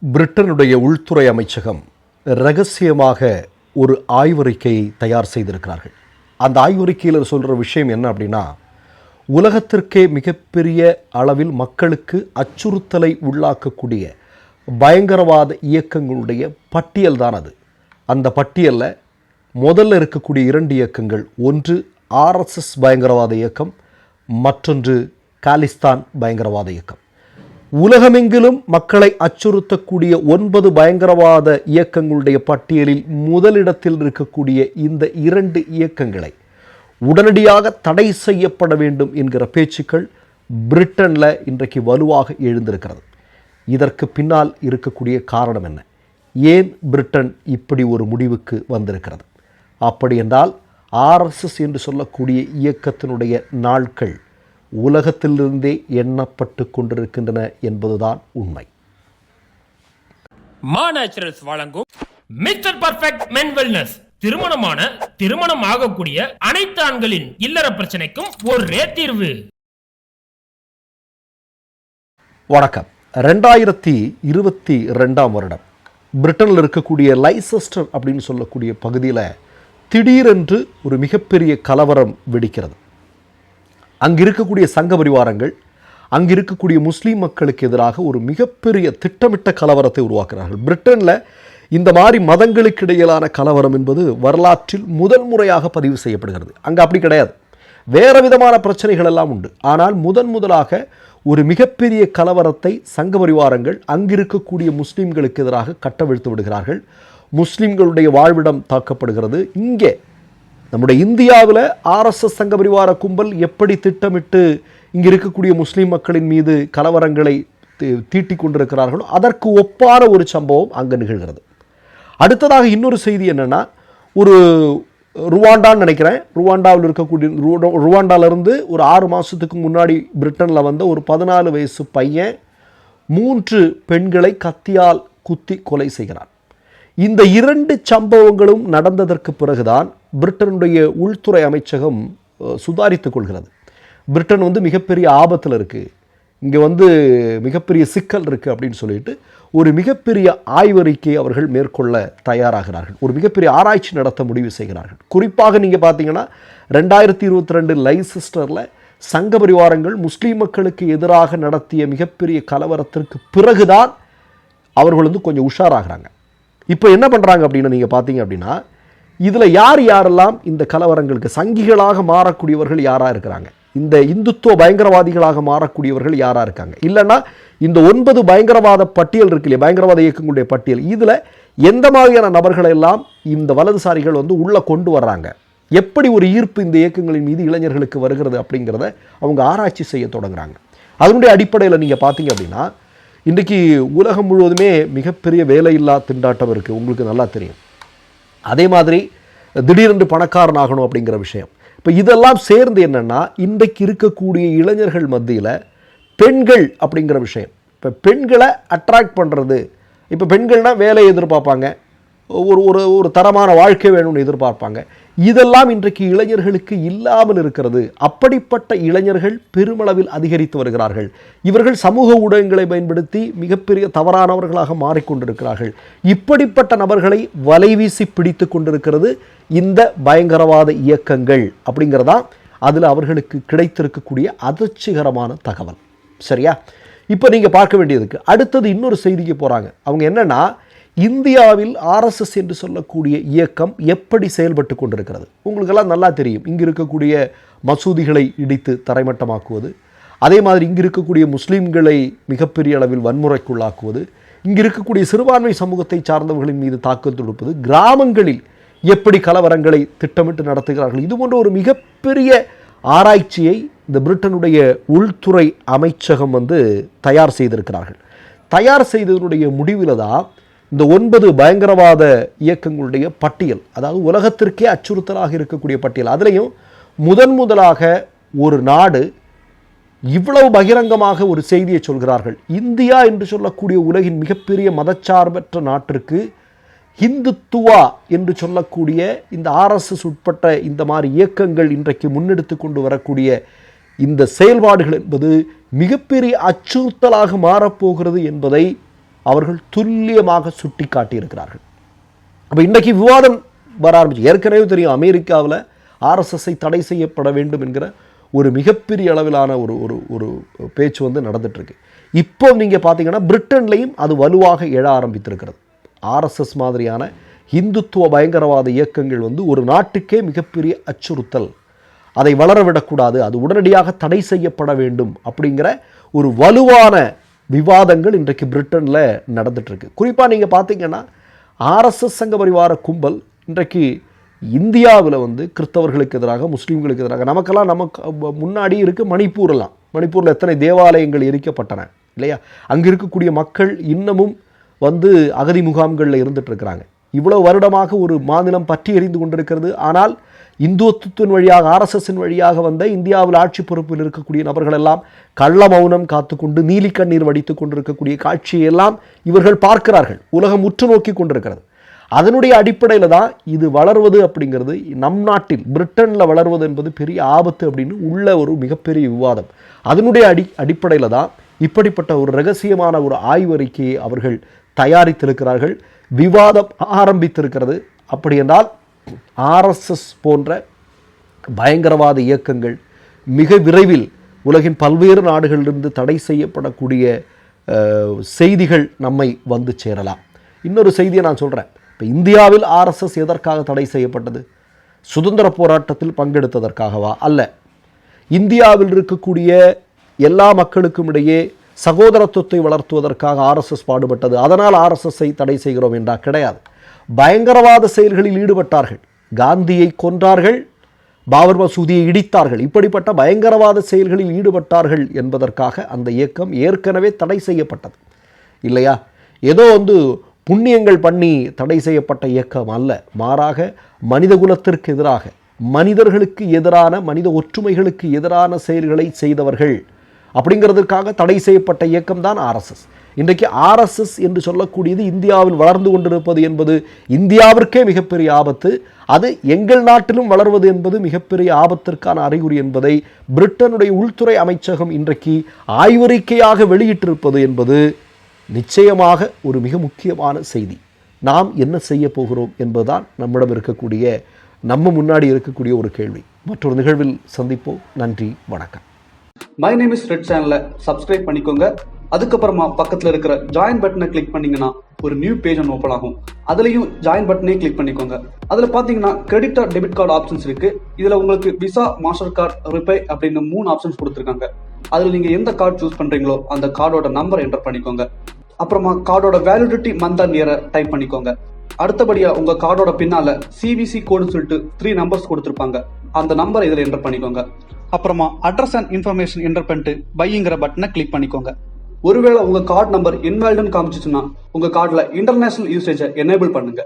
பிரிட்டனுடைய உள்துறை அமைச்சகம் ரகசியமாக ஒரு ஆய்வறிக்கையை தயார் செய்திருக்கிறார்கள். அந்த ஆய்வறிக்கையில் சொல்கிற விஷயம் என்ன அப்படின்னா, உலகத்திற்கே மிகப்பெரிய அளவில் மக்களுக்கு அச்சுறுத்தலை உள்ளாக்கக்கூடிய பயங்கரவாத இயக்கங்களுடைய பட்டியல் தான் அது. அந்த பட்டியலில் முதல்ல இருக்கக்கூடிய 2 இயக்கங்கள், ஒன்று ஆர்எஸ்எஸ் பயங்கரவாத இயக்கம், மற்றொன்று காலிஸ்தான் பயங்கரவாத இயக்கம். உலகமெங்கிலும் மக்களை அச்சுறுத்தக்கூடிய 9 பயங்கரவாத இயக்கங்களுடைய பட்டியலில் முதலிடத்தில் இருக்கக்கூடிய இந்த 2 இயக்கங்களை உடனடியாக தடை செய்யப்பட வேண்டும் என்கிற பேச்சுக்கள் பிரிட்டனில் இன்றைக்கு வலுவாக எழுந்திருக்கிறது. இதற்கு பின்னால் இருக்கக்கூடிய காரணம் என்ன? ஏன் பிரிட்டன் இப்படி ஒரு முடிவுக்கு வந்திருக்கிறது? அப்படி என்றால் ஆர்எஸ்எஸ் என்று சொல்லக்கூடிய இயக்கத்தினுடைய நாட்கள் உலகத்திலிருந்தே எண்ணப்பட்டு கொண்டிருக்கின்றன என்பதுதான் உண்மை. மா நேச்சுரல்ஸ் வழங்கும் மிஸ்டர் பர்ஃபெக்ட் மென் வெல்னஸ். திருமணம் ஆகக்கூடிய அனைத்து ஆண்களின் இல்லற பிரச்சனைக்கும் ஒரே தீர்வு. வணக்கம். 2022 வருடம் பிரிட்டனில் இருக்கக்கூடிய லைசெஸ்டர் அப்படின்னு சொல்லக்கூடிய பகுதியில் திடீரென்று ஒரு மிகப்பெரிய கலவரம் வெடிக்கிறது. அங்கு இருக்கக்கூடிய சங்க பரிவாரங்கள் அங்கு இருக்கக்கூடிய முஸ்லீம் மக்களுக்கு எதிராக ஒரு மிகப்பெரிய திட்டமிட்ட கலவரத்தை உருவாக்குகிறார்கள். பிரிட்டனில் இந்த மாதிரி மதங்களுக்கு இடையிலான கலவரம் என்பது வரலாற்றில் முதல் முறையாக பதிவு செய்யப்படுகிறது. அங்கே அப்படி கிடையாது, வேறு விதமான பிரச்சனைகள் எல்லாம் உண்டு. ஆனால் முதலாக ஒரு மிகப்பெரிய கலவரத்தை சங்க பரிவாரங்கள் அங்கிருக்கக்கூடிய முஸ்லீம்களுக்கு எதிராக கட்டவிழ்த்து விடுகிறார்கள். முஸ்லீம்களுடைய வாழ்விடம் தாக்கப்படுகிறது. இங்கே நம்முடைய இந்தியாவில் ஆர்எஸ்எஸ் சங்க பரிவார கும்பல் எப்படி திட்டமிட்டு இங்கே இருக்கக்கூடிய முஸ்லீம் மக்களின் மீது கலவரங்களை தீட்டிக் கொண்டிருக்கிறார்களோ அதற்கு ஒப்பான ஒரு சம்பவம் அங்கே நிகழ்கிறது. அடுத்ததாக இன்னொரு செய்தி என்னென்னா, ஒரு ருவாண்டான்னு நினைக்கிறேன், ருவாண்டாவில் இருக்கக்கூடிய ருவாண்டாவிலிருந்து ஒரு 6 மாதத்துக்கு முன்னாடி பிரிட்டனில் வந்த ஒரு 14 வயசு பையன் 3 பெண்களை கத்தியால் குத்தி கொலை செய்கிறார். இந்த 2 சம்பவங்களும் நடந்ததற்கு பிறகுதான் பிரிட்டனுடைய உள்துறை அமைச்சகம் சுதாரித்துக் கொள்கிறது. பிரிட்டன் மிகப்பெரிய ஆபத்தில் இருக்குது, இங்கே மிகப்பெரிய சிக்கல் இருக்குது அப்படின்னு சொல்லிட்டு ஒரு மிகப்பெரிய ஆய்வறிக்கையை அவர்கள் மேற்கொள்ள தயாராகிறார்கள். ஒரு மிகப்பெரிய ஆராய்ச்சி நடத்த முடிவு செய்கிறார்கள். குறிப்பாக நீங்கள் பார்த்தீங்கன்னா 2022 லைசெஸ்டரில் சங்க பரிவாரங்கள் முஸ்லீம் மக்களுக்கு எதிராக நடத்திய மிகப்பெரிய கலவரத்திற்கு பிறகுதான் அவர்கள் கொஞ்சம் உஷாராகிறாங்க. இப்போ என்ன பண்ணுறாங்க அப்படின்னு நீங்கள் பார்த்தீங்க அப்படின்னா, இதில் யாரெல்லாம் இந்த கலவரங்களுக்கு சங்கிகளாக மாறக்கூடியவர்கள் யாராக இருக்கிறாங்க, இந்த இந்துத்துவ பயங்கரவாதிகளாக மாறக்கூடியவர்கள் யாராக இருக்காங்க, இல்லைன்னா இந்த 9 பயங்கரவாத பட்டியல் இருக்கு இல்லையா, பயங்கரவாத இயக்கங்களுடைய பட்டியல், இதில் எந்த மாதிரியான நபர்களை எல்லாம் இந்த வலதுசாரிகள் உள்ளே கொண்டு வர்றாங்க, எப்படி ஒரு ஈர்ப்பு இந்த இயக்கங்களின் மீது இளைஞர்களுக்கு வருகிறது அப்படிங்கிறத அவங்க ஆராய்ச்சி செய்ய தொடங்குறாங்க. அதனுடைய அடிப்படையில் நீங்கள் பார்த்தீங்க அப்படின்னா, இன்றைக்கி உலகம் முழுவதுமே மிகப்பெரிய வேலையில்லா திண்டாட்டம் இருக்குது, உங்களுக்கு நல்லா தெரியும். அதே மாதிரி திடீரென்று பணக்காரன் ஆகணும் அப்படிங்கிற விஷயம். இப்போ இதெல்லாம் சேர்ந்து என்னென்னா, இன்றைக்கு இருக்கக்கூடிய இளைஞர்கள் மத்தியில் பெண்கள் அப்படிங்கிற விஷயம், இப்போ பெண்களை அட்ராக்ட் பண்ணுறது, இப்போ பெண்கள்னால் வேலையை எதிர்பார்ப்பாங்க, ஒரு தரமான வாழ்க்கை வேணும்னு எதிர்பார்ப்பாங்க. இதெல்லாம் இன்றைக்கு இளைஞர்களுக்கு இல்லாமல் இருக்கிறது. அப்படிப்பட்ட இளைஞர்கள் பெருமளவில் அதிகரித்து வருகிறார்கள். இவர்கள் சமூக ஊடகங்களை பயன்படுத்தி மிகப்பெரிய தவறானவர்களாக மாறிக்கொண்டிருக்கிறார்கள். இப்படிப்பட்ட நபர்களை வலைவீசி பிடித்து கொண்டிருக்கிறது இந்த பயங்கரவாத இயக்கங்கள் அப்படிங்கிறதா அதில் அவர்களுக்கு கிடைத்திருக்கக்கூடிய அதிர்ச்சிகரமான தகவல். சரியா? இப்போ நீங்கள் பார்க்க வேண்டியதுக்கு அடுத்தது இன்னொரு செய்திக்கு போகிறாங்க. அவங்க என்னென்னா, இந்தியாவில் ஆர்எஸ்எஸ் என்று சொல்லக்கூடிய இயக்கம் எப்படி செயல்பட்டு கொண்டிருக்கிறது உங்களுக்கெல்லாம் நல்லா தெரியும். இங்கு இருக்கக்கூடிய மசூதிகளை இடித்து தரைமட்டமாக்குவது, அதே மாதிரி இங்கு இருக்கக்கூடிய முஸ்லீம்களை மிகப்பெரிய அளவில் வன்முறைக்குள்ளாக்குவது, இங்கு இருக்கக்கூடிய சிறுபான்மை சமூகத்தை சார்ந்தவர்களின் மீது தாக்குதல் தொடுப்பது, கிராமங்களில் எப்படி கலவரங்களை திட்டமிட்டு நடத்துகிறார்கள். இது போன்ற ஒரு மிகப்பெரிய ஆராய்ச்சியை இந்த பிரிட்டனுடைய உள்துறை அமைச்சகம் தயார் செய்திருக்கிறார்கள். தயார் செய்ததனுடைய முடிவில் தான் இந்த 9 பயங்கரவாத இயக்கங்களுடைய பட்டியல், அதாவது உலகத்திற்கே அச்சுறுத்தலாக இருக்கக்கூடிய பட்டியல். அதுலேயும் முதலாக ஒரு நாடு இவ்வளவு பகிரங்கமாக ஒரு செய்தியை சொல்கிறார்கள். இந்தியா என்று சொல்லக்கூடிய உலகின் மிகப்பெரிய மதச்சார்பற்ற நாட்டிற்கு ஹிந்துத்துவா என்று சொல்லக்கூடிய இந்த ஆர்எஸ்எஸ் உட்பட்ட இந்த மாதிரி இயக்கங்கள் இன்றைக்கு முன்னெடுத்து கொண்டு வரக்கூடிய இந்த செயல்பாடுகள் என்பது மிகப்பெரிய அச்சுறுத்தலாக மாறப்போகிறது என்பதை அவர்கள் துல்லியமாக சுட்டி காட்டியிருக்கிறார்கள். அப்போ இன்றைக்கி விவாதம் வர ஆரம்பிச்சு. ஏற்கனவே தெரியும், அமெரிக்காவில் ஆர்எஸ்எஸ்ஸை தடை செய்யப்பட வேண்டும் என்கிற ஒரு மிகப்பெரிய அளவிலான ஒரு ஒரு ஒரு பேச்சு நடந்துட்டுருக்கு. இப்போ நீங்கள் பார்த்தீங்கன்னா பிரிட்டன்லையும் அது வலுவாக எழ ஆரம்பித்திருக்கிறது. ஆர்எஸ்எஸ் மாதிரியான இந்துத்துவ பயங்கரவாத இயக்கங்கள் ஒரு நாட்டுக்கே மிகப்பெரிய அச்சுறுத்தல், அதை வளரவிடக்கூடாது, அது உடனடியாக தடை செய்யப்பட வேண்டும் அப்படிங்கிற ஒரு வலுவான விவாதங்கள் இன்றைக்கு பிரிட்டனில் நடந்துட்டுருக்கு. குறிப்பாக நீங்கள் பார்த்தீங்கன்னா ஆர்எஸ்எஸ் சங்க பரிவார கும்பல் இன்றைக்கு இந்தியாவில் கிறிஸ்தவர்களுக்கு எதிராக, முஸ்லீம்களுக்கு எதிராக, நமக்கெல்லாம் முன்னாடி இருக்குது மணிப்பூரெல்லாம். மணிப்பூரில் எத்தனை தேவாலயங்கள் எரிக்கப்பட்டன இல்லையா? அங்கே இருக்கக்கூடிய மக்கள் இன்னமும் அகதி முகாம்களில் இருந்துட்டு இருக்கிறாங்க. இவ்வளோ வருடமாக ஒரு மாநிலம் பற்றி எறிந்து கொண்டிருக்கிறது. ஆனால் இந்துத்துவத்தின் வழியாக, ஆர்எஸ்எஸ்ஸின் வழியாக இந்தியாவில் ஆட்சி பொறுப்பில் இருக்கக்கூடிய நபர்கள் எல்லாம் கள்ள மௌனம் காத்துக்கொண்டு நீலி கண்ணீர் வடித்து கொண்டிருக்கக்கூடிய காட்சியெல்லாம் இவர்கள் பார்க்கிறார்கள். உலகம் உற்று நோக்கி கொண்டிருக்கிறது. அதனுடைய அடிப்படையில் தான் இது வளர்வது அப்படிங்கிறது, நம் நாட்டில் பிரிட்டனில் வளர்வது என்பது பெரிய ஆபத்து அப்படின்னு உள்ள ஒரு மிகப்பெரிய விவாதம். அதனுடைய அடிப்படையில் தான் இப்படிப்பட்ட ஒரு ரகசியமான ஒரு ஆய்வறிக்கையை அவர்கள் தயாரித்திருக்கிறார்கள். விவாதம் ஆரம்பித்திருக்கிறது. அப்படி என்றால் ஆர்எஸ்எஸ் போன்ற பயங்கரவாத இயக்கங்கள் மிக விரைவில் உலகின் பல்வேறு நாடுகளிலிருந்து தடை செய்யப்படக்கூடிய செய்திகள் நம்மை சேரலாம். இன்னொரு செய்தியை நான் சொல்கிறேன். இப்போ இந்தியாவில் ஆர்எஸ்எஸ் எதற்காக தடை செய்யப்பட்டது? சுதந்திர போராட்டத்தில் பங்கெடுத்ததற்காகவா? அல்ல. இந்தியாவில் இருக்கக்கூடிய எல்லா மக்களுக்கும் இடையே சகோதரத்துவத்தை வளர்த்துவதற்காக ஆர்எஸ்எஸ் பாடுபட்டது. அதனால் ஆர்எஸ்எஸ்ஸை தடை செய்கிறோம் என்றால் கிடையாது. பயங்கரவாத செயல்களில் ஈடுபட்டார்கள், காந்தியை கொன்றார்கள், பாபர் மசூதியை இடித்தார்கள். இப்படிப்பட்ட பயங்கரவாத செயல்களில் ஈடுபட்டார்கள் என்பதற்காக அந்த இயக்கம் ஏற்கனவே தடை செய்யப்பட்டது இல்லையா? ஏதோ புண்ணியங்கள் பண்ணி தடை செய்யப்பட்ட இயக்கம் அல்ல. மாறாக மனிதகுலத்திற்கு எதிராக, மனிதர்களுக்கு எதிரான, மனித ஒற்றுமைகளுக்கு எதிரான செயல்களை செய்தவர்கள் அப்படிங்கிறதுக்காக தடை செய்யப்பட்ட இயக்கம் தான் ஆர்எஸ்எஸ். இன்றைக்கு ஆர்எஸ்எஸ் என்று சொல்லக்கூடியது இந்தியாவில் வளர்ந்து கொண்டிருப்பது என்பது இந்தியாவிற்கே மிகப்பெரிய ஆபத்து. அது எங்கள் நாட்டிலும் வளர்வது என்பது மிகப்பெரிய ஆபத்திற்கான அறிகுறி என்பதை பிரிட்டனுடைய உள்துறை அமைச்சகம் இன்றைக்கு ஆய்வறிக்கையாக வெளியிட்டிருப்பது என்பது நிச்சயமாக ஒரு மிக முக்கியமான செய்தி. நாம் என்ன செய்ய போகிறோம் என்பதுதான் நம்மிடம் இருக்கக்கூடிய, நம்ம முன்னாடி இருக்கக்கூடிய ஒரு கேள்வி. மற்றொரு நிகழ்வில் சந்திப்போம். நன்றி, வணக்கம். மை நேம் இஸ் ரெட் சேனலை சப்ஸ்கிரைப் பண்ணிக்கோங்க. அதுக்கப்புறமா பக்கத்தில் இருக்கிற ஜாயின் பட்டனை கிளிக் பண்ணீங்கன்னா ஒரு நியூ பேஜ் ஒன்று ஓப்பன் ஆகும். அதுலேயும் ஜாயின் பட்டனே கிளிக் பண்ணிக்கோங்க. அதில் பார்த்தீங்கன்னா credit card, debit card options இருக்கு. இதில் உங்களுக்கு விசா, மாஸ்டர் கார்டு, ரிப்பே அப்படின்னு 3 ஆப்ஷன்ஸ் கொடுத்துருக்காங்க. அதில் நீங்கள் எந்த கார்டு சூஸ் பண்ணுறீங்களோ அந்த கார்டோட நம்பர் என்டர் பண்ணிக்கோங்க. அப்புறமா கார்டோட வேலிடிட்டி மந்த் அண்ட் இயரை டைப் பண்ணிக்கோங்க. அடுத்தபடியா உங்க கார்டோட பின்னால சிவிசி கோடுன்னு சொல்லிட்டு 3 நம்பர்ஸ் கொடுத்துருப்பாங்க. அந்த நம்பரை இதில் என்டர் பண்ணிக்கோங்க. அப்புறமா அட்ரஸ் அண்ட் இன்ஃபர்மேஷன் என்டர் பண்ணிட்டு பைங்கிற பட்டனை கிளிக் பண்ணிக்கோங்க. ஒருவேளை உங்க கார்டு நம்பர் இன்வாலிட்னு காமிச்சிச்சுன்னா உங்க கார்டுல இன்டர்நேஷனல் யூசேஜை எனேபிள் பண்ணுங்க.